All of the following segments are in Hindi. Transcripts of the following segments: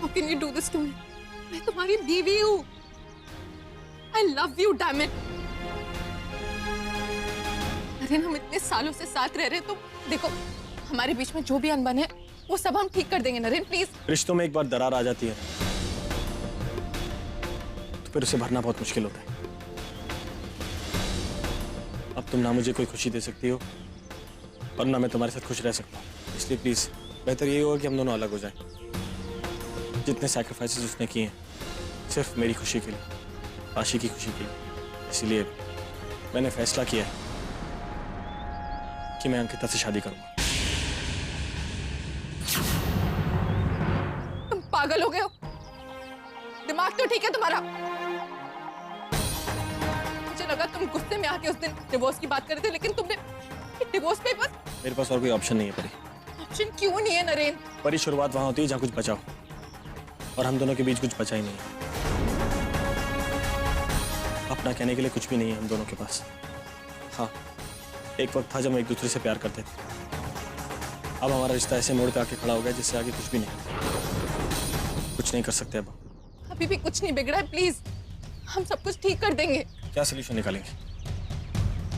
How can you do this to me? मैं तुम्हारी बीवी हूँ। I love you, damn it. Naren, हम इतने सालों से साथ रह रहे हैं, तो देखो हमारे बीच में जो भी अनबन है वो सब हम ठीक कर देंगे नरेन, प्लीज। रिश्तों में एक बार दरार आ जाती है तो फिर उसे भरना बहुत मुश्किल होता है। अब तुम ना मुझे कोई खुशी दे सकती हो और ना मैं तुम्हारे साथ खुश रह सकता हूँ, इसलिए प्लीज बेहतर यही होगा कि हम दोनों अलग हो जाएं। जितने सैक्रिफाइसेस उसने किए हैं सिर्फ मेरी खुशी के लिए, आशी की खुशी के लिए, इसीलिए मैंने फैसला किया है कि मैं अंकिता से शादी करूंगा। तुम पागल हो गए हो? दिमाग तो ठीक है तुम्हारा? मुझे लगा तुम गुस्से में आके उस दिन डिवोर्स की बात कर रहे थे, लेकिन तुमने डिवोर्स पेपर्स। मेरे पास और कोई ऑप्शन नहीं है परी। ऑप्शन क्यों नहीं है नरेन? परी, शुरुआत वहां होती है जहां कुछ बचा हो, और हम दोनों के बीच कुछ बचा ही नहीं है। अपना कहने के लिए कुछ भी नहीं है हम दोनों के पास। हाँ, एक वक्त था जब हम एक दूसरे से प्यार करते थे। अब हमारा रिश्ता ऐसे मोड़ पे आके खड़ा हो गया जिससे आगे कुछ भी नहीं, कुछ नहीं कर सकते अब। अभी भी कुछ नहीं बिगड़ा है, प्लीज हम सब कुछ ठीक कर देंगे। क्या सोल्यूशन निकालेंगे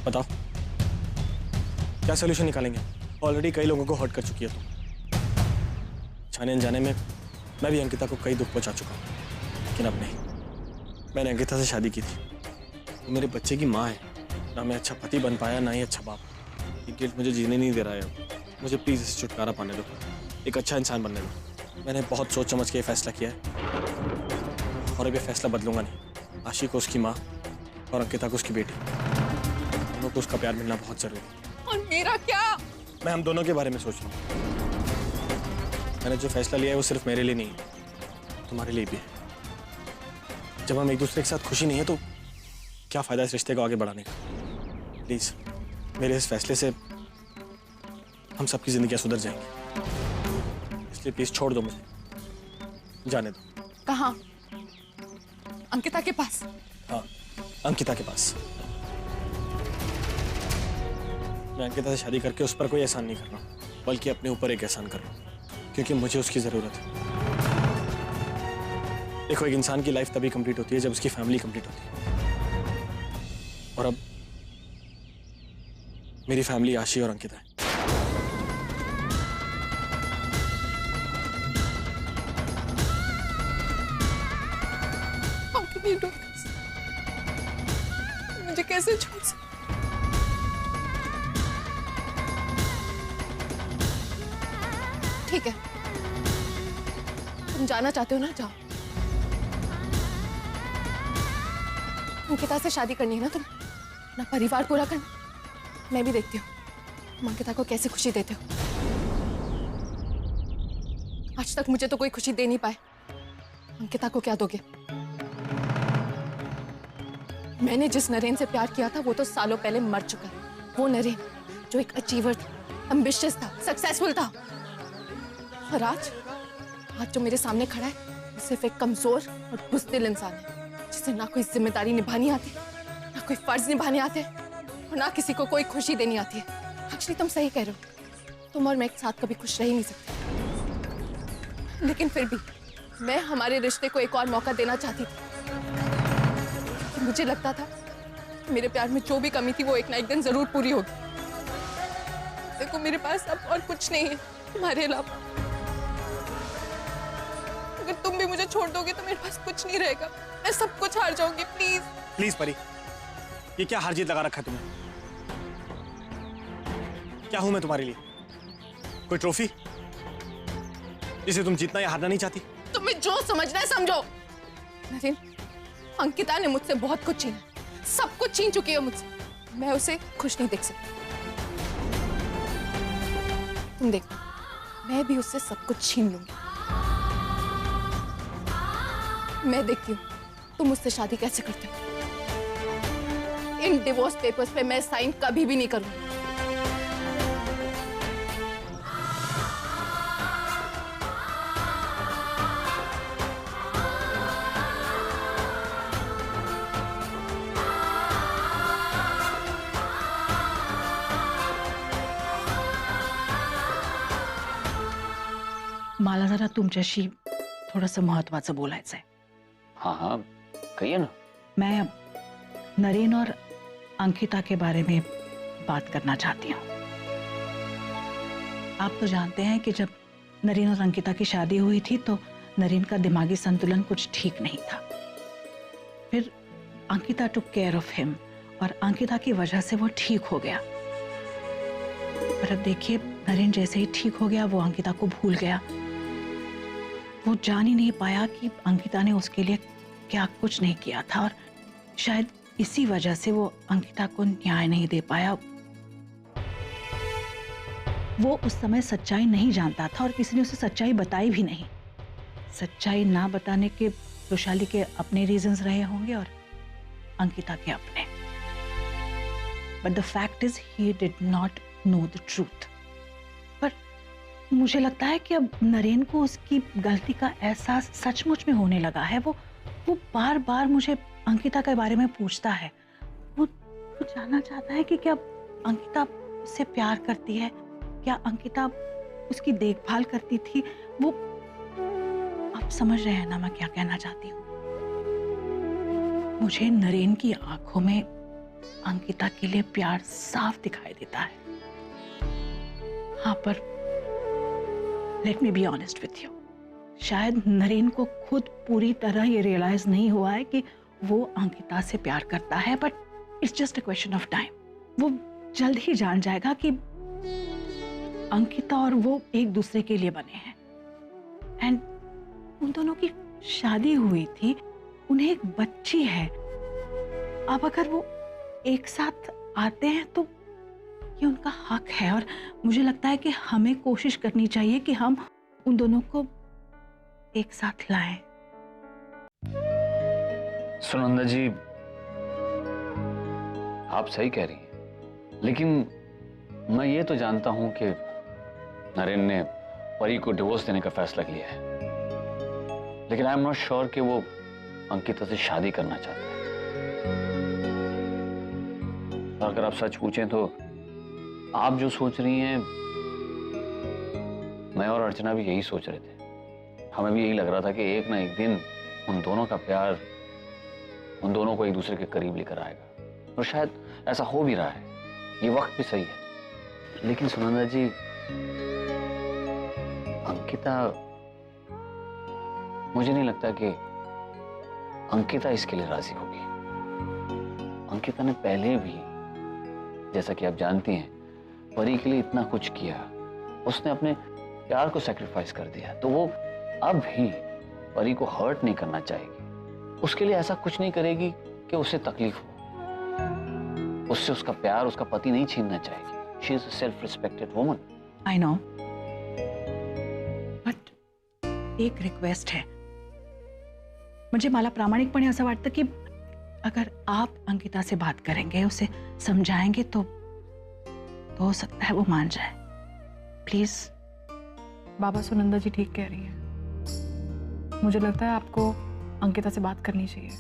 बताओ, क्या सोल्यूशन निकालेंगे? ऑलरेडी कई लोगों को हर्ट कर चुकी है तुम। जाने अनजाने में मैं भी अंकिता को कई दुख पहुंचा चुका हूं, लेकिन अब नहीं। मैंने अंकिता से शादी की थी, वो मेरे बच्चे की माँ है। ना मैं अच्छा पति बन पाया, ना ही अच्छा बाप। ये गिल्ट मुझे जीने नहीं दे रहा है अब। मुझे प्लीज इससे छुटकारा पाने दो, एक अच्छा इंसान बनने दो। मैंने बहुत सोच समझ के ये फैसला किया है और अब ये फैसला बदलूंगा नहीं। आशी को उसकी माँ और अंकिता को उसकी बेटी, दोनों को उसका प्यार मिलना बहुत जरूरी है। और मेरा क्या? मैं हम दोनों के बारे में सोच रहा हूँ। मैंने जो फैसला लिया है वो सिर्फ मेरे लिए नहीं, तुम्हारे लिए भी है। जब हम एक दूसरे के साथ खुशी नहीं है तो क्या फायदा इस रिश्ते को आगे बढ़ाने का? प्लीज मेरे इस फैसले से हम सबकी जिंदगियां सुधर जाएंगी, इसलिए प्लीज छोड़ दो मुझे, जाने दो। कहाँ? अंकिता के पास? हाँ, अंकिता के पास। मैं अंकिता से शादी करके उस पर कोई एहसान नहीं कर रहा, बल्कि अपने ऊपर एक एहसान कर रहा हूँ, क्योंकि मुझे उसकी जरूरत है। देखो, एक इंसान की लाइफ तभी कंप्लीट होती है जब उसकी फैमिली कंप्लीट होती है, और अब मेरी फैमिली आशी और अंकिता है। How can you do this? मुझे कैसे छोड़ सकते? ठीक है, तुम जाना चाहते हो ना, जाओ। अंकिता से शादी करनी है ना तुम, अपना परिवार पूरा करना। मैं भी देखती हूँ तुम अंकिता को कैसे खुशी देते हो। आज तक मुझे तो कोई खुशी दे नहीं पाए, अंकिता को क्या दोगे? मैंने जिस नरेन से प्यार किया था वो तो सालों पहले मर चुका है। वो नरेन जो एक अचीवर था, एम्बिशियस था, सक्सेसफुल था। और आज जो मेरे सामने खड़ा है वो सिर्फ एक कमजोर और बुज़दिल इंसान है, जिसे ना कोई जिम्मेदारी निभानी आती, ना कोई फर्ज निभाने आते, और ना किसी को कोई खुशी देनी आती है। एक्चुअली तुम सही कह रहे हो, तुम और मैं एक साथ कभी खुश रह ही नहीं सकते। लेकिन फिर भी मैं हमारे रिश्ते को एक और मौका देना चाहती थी। मुझे लगता था मेरे प्यार में जो भी कमी थी वो एक ना एक दिन जरूर पूरी होगी। देखो, मेरे पास अब और कुछ नहीं है तुम्हारे अलावा। अगर तुम भी मुझे छोड़ दोगे तो मेरे पास कुछ नहीं रहेगा, मैं सब कुछ हार जाऊंगी। प्लीज प्लीज परी, ये क्या हार जीत लगा रखा है तुमने? क्या हूं मैं तुम्हारे लिए? कोई ट्रॉफी जिसे तुम जीतना या हारना नहीं चाहती? तुम्हें जो समझना है समझो। नरेन, अंकिता ने मुझसे बहुत कुछ छीना, सब कुछ छीन चुकी है मुझसे। मैं उसे खुश नहीं देख सकती। तुम देखो, मैं भी उससे सब कुछ छीन लूंगी। मैं देखती हूँ तुम मुझसे शादी कैसे करते हो। इन डिवोर्स पेपर्स पे मैं साइन कभी भी नहीं करूंगी। मला जरा तुमच्याशी थोडंसं महत्वाचं बोलायचं आहे. हाँ हाँ, कहिए ना. मैं नरेन और अंकिता के बारे में बात करना चाहती हूँ. आप तो जानते हैं कि जब नरेन और अंकिता की शादी हुई थी तो नरेन का दिमागी संतुलन कुछ ठीक नहीं था. फिर Ankita took care of him और अंकिता की वजह से वो ठीक हो गया. पर अब देखिए, नरेन जैसे ही ठीक हो गया वो अंकिता को भूल गया. वो जान ही नहीं पाया कि अंकिता ने उसके लिए क्या कुछ नहीं किया था और शायद इसी वजह से वो अंकिता को न्याय नहीं दे पाया. वो उस समय सच्चाई नहीं जानता था और किसी ने उसे सच्चाई बताई भी नहीं. सच्चाई ना बताने के वैशाली के अपने रीजंस रहे होंगे और अंकिता के अपने. But the fact is he did not know the truth. पर मुझे लगता है कि अब नरेन को उसकी गलती का एहसास सचमुच में होने लगा है. वो बार बार मुझे अंकिता के बारे में पूछता है. वो जानना चाहता है कि क्या अंकिता उससे प्यार करती है, क्या अंकिता उसकी देखभाल करती थी. वो आप समझ रहे हैं ना मैं क्या कहना चाहती हूँ. मुझे नरेन की आंखों में अंकिता के लिए प्यार साफ दिखाई देता है. हाँ, पर let me be honest with you, शायद नरेन को खुद पूरी तरह ये रियलाइज नहीं हुआ है कि वो अंकिता से प्यार करता है. But it's just a question of time. वो जल्द ही जान जाएगा कि अंकिता और वो एक दूसरे के लिए बने हैं. एंड उन दोनों की शादी हुई थी, उन्हें एक बच्ची है. अब अगर वो एक साथ आते हैं तो ये उनका हक है और मुझे लगता है कि हमें कोशिश करनी चाहिए कि हम उन दोनों को एक साथ लाएं. सुनंदा जी, आप सही कह रही हैं, लेकिन मैं ये तो जानता हूं कि नरेन ने परी को डिवोर्स देने का फैसला किया है, लेकिन आई एम नॉट श्योर कि वो अंकिता से शादी करना चाहता है. और अगर आप सच पूछें तो आप जो सोच रही हैं, मैं और अर्चना भी यही सोच रहे थे. हमें भी यही लग रहा था कि एक ना एक दिन उन दोनों का प्यार उन दोनों को एक दूसरे के करीब लेकर आएगा, और शायद ऐसा हो भी रहा है. ये वक्त भी सही है. लेकिन सुनंदा जी, अंकिता, मुझे नहीं लगता कि अंकिता इसके लिए राजी होगी. अंकिता ने पहले भी, जैसा कि आप जानती हैं, परी के लिए इतना कुछ किया. उसने अपने प्यार को सैक्रिफाइस कर दिया, तो वो अब भी परी को हर्ट नहीं करना चाहेगी. उसके लिए ऐसा कुछ नहीं करेगी कि उसे तकलीफ हो. उससे उसका प्यार, उसका पति नहीं छीनना चाहेगी. She is a self respected woman. I know, but एक रिक्वेस्ट है. मुझे मला प्रामाणिकपणे असं वाटतं की अगर आप अंकिता से बात करेंगे, उसे समझाएंगे तो हो सकता है वो मान जाए. प्लीज. बाबा, सुनंदा जी ठीक कह रही है. मुझे लगता है आपको अंकिता से बात करनी चाहिए.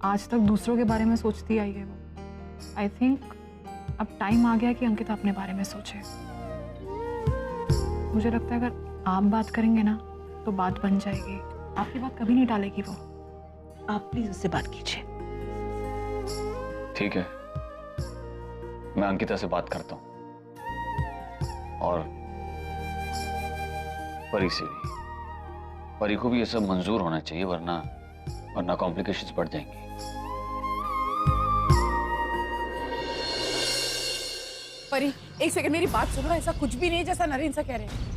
आज तक दूसरों के बारे में सोचती आई है वो. आई थिंक अब टाइम आ गया कि अंकिता अपने बारे में सोचे. मुझे लगता है अगर आप बात करेंगे ना तो बात बन जाएगी. आपकी बात कभी नहीं टालेगी वो. आप प्लीज उससे बात कीजिए. ठीक है, मैं अंकिता से बात करता हूं, और परी से भी. परी को भी ये सब मंजूर होना चाहिए, वरना कॉम्प्लिकेशंस बढ़ जाएंगी. परी, एक सेकंड मेरी बात सुनो. ऐसा कुछ भी नहीं जैसा नरेन सा कह रहे हैं.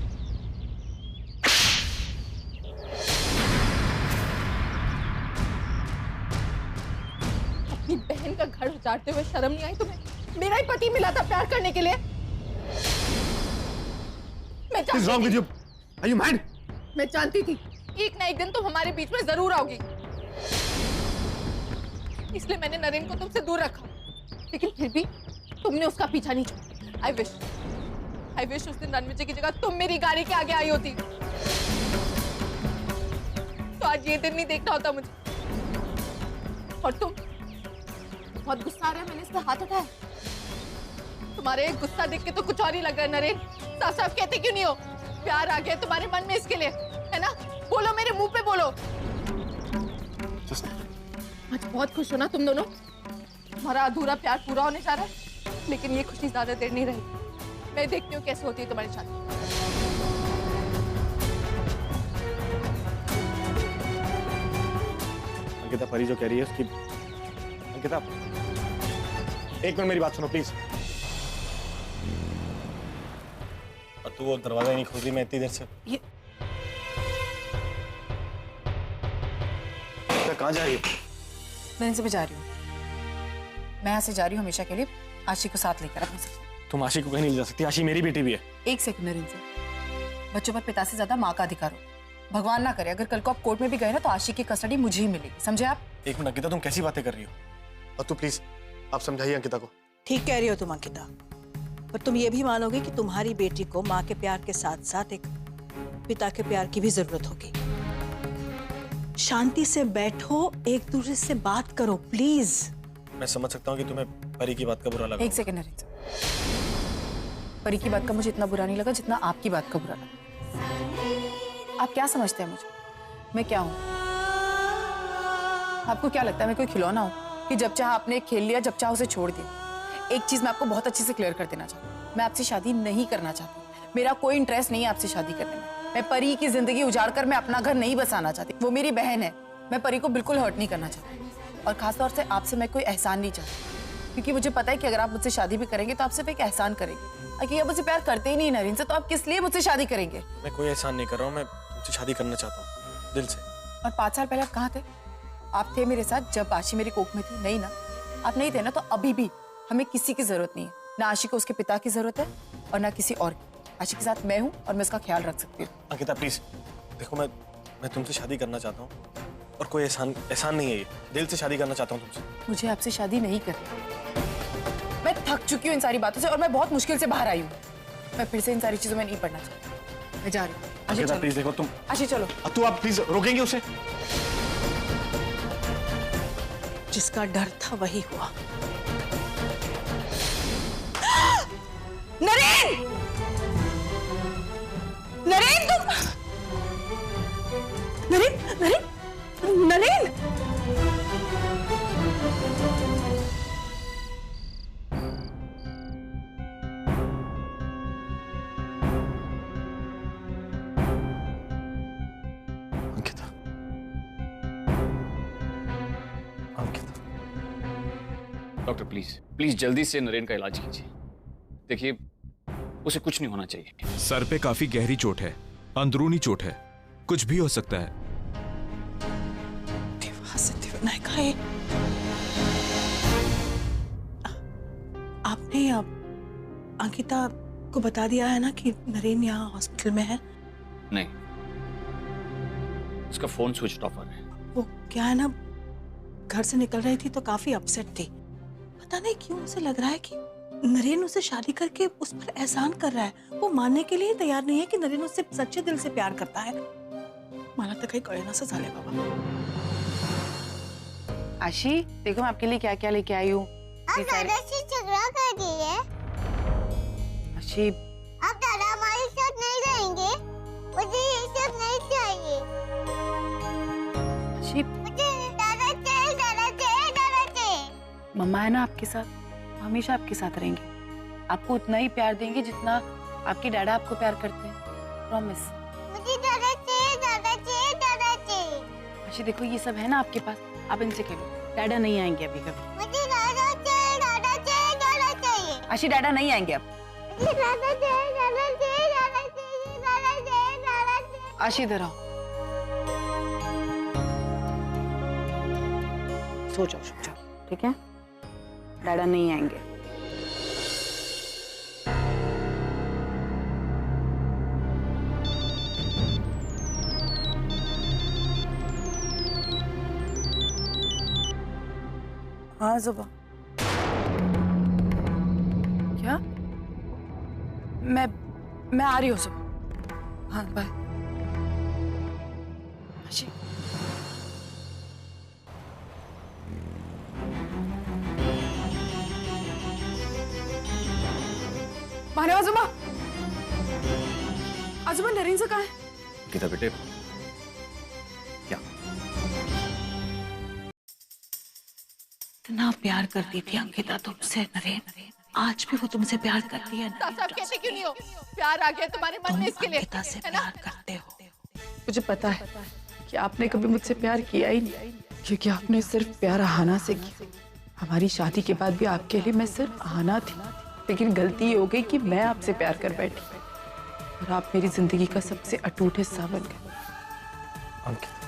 अपनी बहन का घर उजाड़ते हुए शर्म नहीं आई तुम्हें? मेरा ही पति मिला था प्यार करने के लिए. मैं जानती थी एक ना एक दिन तुम हमारे बीच में जरूर आओगी, इसलिए मैंने नरेन को तुमसे दूर रखा. लेकिन फिर भी तुमने उसका पीछा नहीं छोड़ा. आई विश उस दिन रणविजय की जगह तुम मेरी गाड़ी के आगे आई होती, तो आज ये दिन नहीं देखना होता मुझे. और तुम, बहुत गुस्सा आ रहा है, मैंने इस पे हाथ उठाया. तुम्हारे गुस्सा देख के तो कुछ और ही लग रहा है नरेन. साफ साफ कहते क्यों नहीं हो? प्यार आ गया तुम्हारे मन में इसके लिए, है ना? बोलो, मेरे मुंह पे बोलो। Just आज बहुत खुश हो ना तुम दोनों? तुम्हारा अधूरा प्यार पूरा होने जा रहा है, लेकिन ये खुशी ज्यादा देर नहीं रही। मैं देखती हूँ कैसे होती है तुम्हारी शादी। अंकिता, परी जो कह रही है उसकी। अंकिता, एक मिनट मेरी बात सुनो प्लीज। और तू वो दरवाजा ही नहीं खोल रही, मैं इतनी देर से। ये कहाँ जा रही है? मैं इनसे भी जा रही हूँ। मैं यहाँ से जा रही हूँ हमेशा के लिए, आशी को साथ लेकर अपने साथ। तुम आशी को कहीं नहीं ले जा सकती, आशी मेरी बेटी भी है। एक सेकंड नरेंद्र से, बच्चों पर पिता से ज्यादा माँ का अधिकार हो। भगवान ना करे अगर कल को आप कोर्ट में भी गए ना तो आशी की कस्टडी मुझे ही मिलेगी, समझे आप? एक मिनट अंकिता, तुम कैसी बातें कर रही हो? और तू प्लीज आप समझाइए अंकिता को। ठीक कह रही हो तुम अंकिता, पर तुम ये भी मानोगे कि तुम्हारी बेटी को माँ के प्यार के साथ साथ एक पिता के प्यार की भी जरूरत होगी। शांति से बैठो, एक दूसरे से बात करो प्लीज। मैं समझ सकता हूँ कि तुम्हें परी की बात का बुरा लगा। एक सेकंड नरेंद्र, परी की बात का मुझे इतना बुरा नहीं लगा जितना आपकी बात का बुरा लगा। आप क्या समझते हैं मुझे? मैं क्या हूँ? आपको क्या लगता है मैं कोई खिलौना हूँ कि जब चाह आपने खेल लिया, जब चाह उसे छोड़ दिया? एक चीज मैं आपको बहुत अच्छे से क्लियर कर देना चाहती हूँ, मैं आपसे शादी नहीं करना चाहती। मेरा कोई इंटरेस्ट नहीं है आपसे शादी करने में। मैं परी की जिंदगी उजाड़ कर मैं अपना घर नहीं बसाना चाहती। वो मेरी बहन है, मैं परी को बिल्कुल हर्ट नहीं करना चाहती। और खासतौर से आपसे मैं कोई एहसान नहीं चाहती, क्योंकि मुझे पता है कि अगर आप मुझसे शादी भी करेंगे तो आप सिर्फ एक एहसान करेंगे। अगर आप मुझसे प्यार करते ही नहीं नरेंद्र से, तो आप किस लिए मुझसे शादी करेंगे? मैं कोई एहसान नहीं कर रहा हूँ, मैं तुमसे शादी करना चाहता हूँ दिल से। और 5 साल पहले आप कहाँ थे? आप थे मेरे साथ जब आशी मेरी कोख में थी, नहीं ना? आप नहीं थे ना, तो अभी भी हमें किसी की जरूरत नहीं है। ना आशी को उसके पिता की जरूरत है और ना किसी और की। आशी के साथ मैं हूँ और मैं उसका ख्याल रख सकती हूँ। अंकिता प्लीज देखो, मैं तुमसे शादी करना चाहता हूँ और कोई एहसान नहीं है ये। दिल से शादी करना चाहता हूँ तुमसे। मुझे आपसे शादी नहीं करनी। मैं थक चुकी हूँ इन सारी बातों से और मैं बहुत मुश्किल से बाहर आई हूँ। मैं फिर से इन सारी चीजों में नहीं पढ़ना चाहती। मैं जा रही हूँ। आशी अंकिता चलो। प्लीज देखो तुम। आशी चलो। तू आप प्लीज रोकेंगे उसे? जिसका डर था वही हुआ। नरेन! नरेन तुम! Naren! Naren! Naren! Ankita, Ankita. Doctor please please जल्दी से नरेन का इलाज कीजिए। देखिए उसे कुछ नहीं होना चाहिए। सर पे काफी गहरी चोट है, अंदरूनी चोट है, कुछ भी हो सकता है। आपने अंकिता को बता दिया है ना कि नरेन यहाँ हॉस्पिटल में है? नहीं, उसका फोन स्विच ऑफ आ रहा है। वो क्या है ना, घर से निकल रही थी तो काफी अपसेट थी। पता नहीं क्यों उसे लग रहा है कि नरेन उसे शादी करके उस पर एहसान कर रहा है। वो मानने के लिए तैयार नहीं है कि नरेन उससे सच्चे दिल से प्यार करता है। मला तर काही कळेनासं झालंय बाबा। आशी देखो मैं आपके लिए क्या क्या लेके आई हूँ। आप दादा से झगड़ा कर रही है। आशी आप दादा हमारे साथ नहीं रहेंगे। मुझे ये सब नहीं चाहिए। आशी मुझे दादा चाहिए, दादा चाहिए, दादा चाहिए। मम्मा है ना आपके साथ, हमेशा आपके साथ रहेंगे। आपको उतना ही प्यार देंगे जितना आपके डैडा आपको प्यार करते हैं, प्रॉमिस। मुझे दादा चाहिए, दादा चाहिए, दादा चाहिए। आशी देखो ये सब है ना आपके पास, आप इनसे खेलो। डैडा नहीं आएंगे अभी कभी। मुझे दादा चाहिए, दादा चाहिए, दादा चाहिए। आशी डैडा नहीं आएंगे अब। मुझे दादा चाहिए, दादा चाहिए, दादा चाहिए, दादा चाहिए, दादा चाहिए। आशी इधर आओ, सो जाओ चुपचाप, ठीक है? डैडा नहीं आएंगे। हाँ ज़ुबा, क्या? मैं आ रही हूँ सुबह। हाँ बाय। आशी माने आजुबा, आजुबा नरेन से कहाँ है? गीता बेटे, कितना प्यार करती थी अंकिता तुमसे नरेन, आज भी वो तुमसे प्यार करती है साफ साफ कहते क्यों नहीं हो? प्यार आ गया तुम्हारे मन में इसके लिए, अंकिता से है ना? प्यार करते हो। मुझे पता है कि आपने कभी मुझसे प्यार किया ही नहीं, क्योंकि आपने सिर्फ प्यार आहाना से किया। हमारी शादी के बाद भी आपके लिए मैं सिर्फ आहाना थी, लेकिन गलती ये हो गई कि मैं आपसे प्यार कर बैठी और आप मेरी जिंदगी का सबसे अटूट हिस्सा बन गए। अंकिता,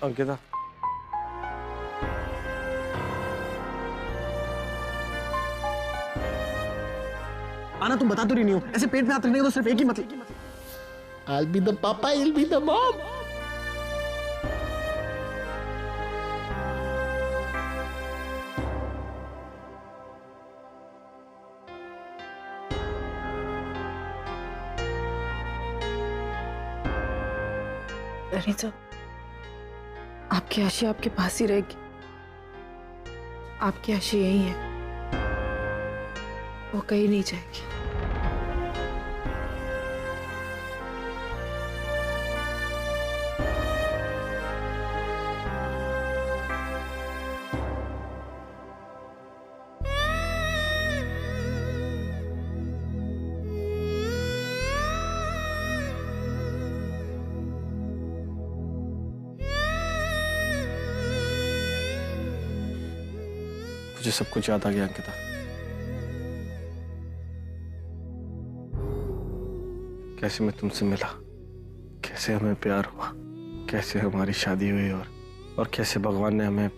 अंकिता, आना तुम बता तो रही नहीं हो, ऐसे पेट में हाथ रखने का तो सिर्फ एक ही मतलब। I'll be the papa, I'll be the mom. Rita, आपकी आशी आपके पास ही रहेगी। आपकी आशी यही है, वो कहीं नहीं जाएगी। मुझे सब कुछ याद आ गया अंकिता। कैसे मैं तुमसे मिला, कैसे हमें प्यार हुआ, कैसे हमारी शादी हुई और कैसे भगवान ने हमें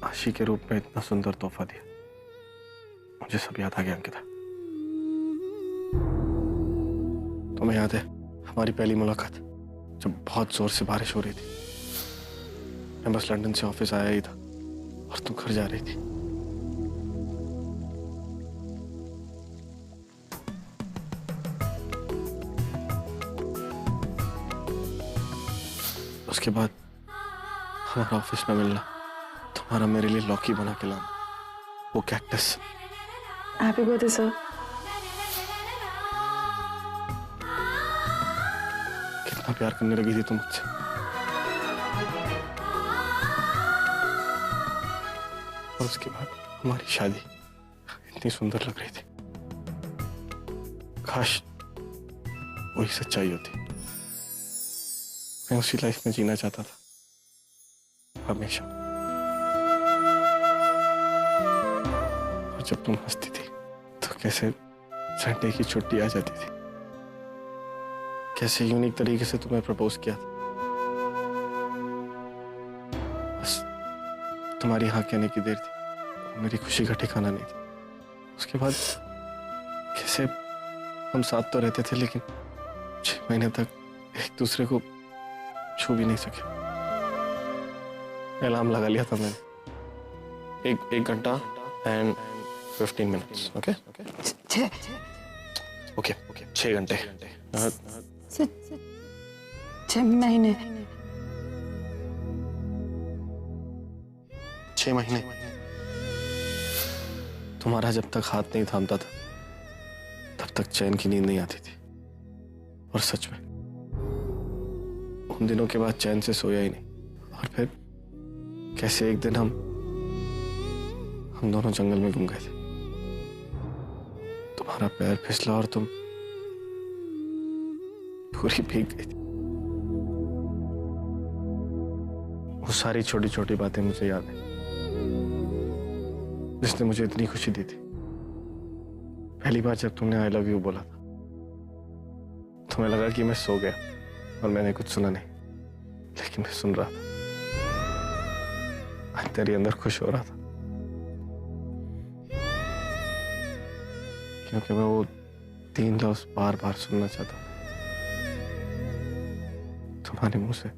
आशी के रूप में इतना सुंदर तोहफा दिया। मुझे सब याद आ गया अंकिता। तुम्हें याद है हमारी पहली मुलाकात, जब बहुत जोर से बारिश हो रही थी। मैं बस लंदन से ऑफिस आया ही था और तुम घर जा रही थी। उसके बाद हमारा ऑफिस में मिलना, तुम्हारा मेरे लिए लॉकी बना के लाना, वो कैक्टस। Happy birthday sir. कितना प्यार करने लगी थी तुम मुझसे। और उसके बाद हमारी शादी इतनी सुंदर लग रही थी। काश वही सच्चाई होती। मैं उसी लाइफ में जीना चाहता था हमेशा। और जब तुम हंसती थी तो कैसे संडे की छुट्टी आ जाती थी, कैसे यूनिक तरीके से तुम्हें प्रपोज किया था। बस तुम्हारी हाँ कहने की देर थी, मेरी खुशी का ठिकाना नहीं था। उसके बाद कैसे हम साथ तो रहते थे, लेकिन 6 महीने तक एक दूसरे को छू भी नहीं सके। अलार्म लगा लिया था मैंने, एक घंटा and 15 minutes. Okay okay okay 6 घंटे। 6 महीने। 6 महीने। तुम्हारा जब तक हाथ नहीं थामता था तब तक चैन की नींद नहीं आती थी। और सच में उन दिनों के बाद चैन से सोया ही नहीं। और फिर कैसे एक दिन हम दोनों जंगल में घूम गए थे। तुम्हारा पैर फिसला और तुम पूरी भीग गई थी। वो सारी छोटी छोटी बातें मुझे याद है, जिसने मुझे इतनी खुशी दी थी। पहली बार जब तुमने आई लव यू बोला था, तुम्हें लगा कि मैं सो गया और मैंने कुछ सुना नहीं, लेकिन मैं सुन रहा था। तेरे अंदर खुश हो रहा था, क्योंकि मैं वो 3 लफ्ज बार बार सुनना चाहता था तुम्हारे मुंह से।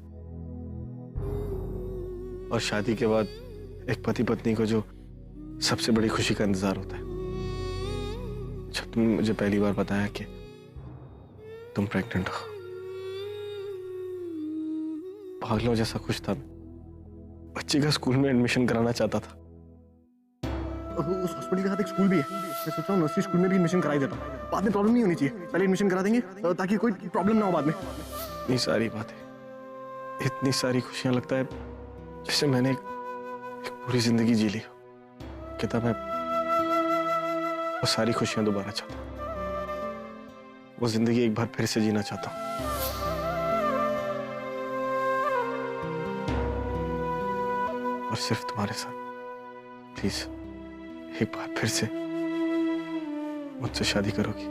और शादी के बाद एक पति पत्नी को जो सबसे बड़ी खुशी का इंतजार होता है, जब तुमने मुझे पहली बार बताया कि तुम प्रेग्नेंट हो, पागलों जैसा खुश था। बच्चे का स्कूल में एडमिशन कराना चाहता था। उस हॉस्पिटल के साथ एक स्कूल भी है, मैं सोच रहा हूँ नर्सरी स्कूल में भी एडमिशन करा ही देता हूँ। बाद में प्रॉब्लम नहीं होनी चाहिए, पहले एडमिशन करा देंगे ताकि कोई प्रॉब्लम ना हो बाद में। इतनी सारी बातें, इतनी सारी खुशियां, लगता है जैसे मैंने एक पूरी जिंदगी जी ली। कहता मैं वो सारी खुशियां दोबारा चाहता हूँ, वो जिंदगी एक बार फिर से जीना चाहता हूँ। और सिर्फ तुम्हारे साथ। प्लीज एक बार फिर से मुझसे शादी करोगी?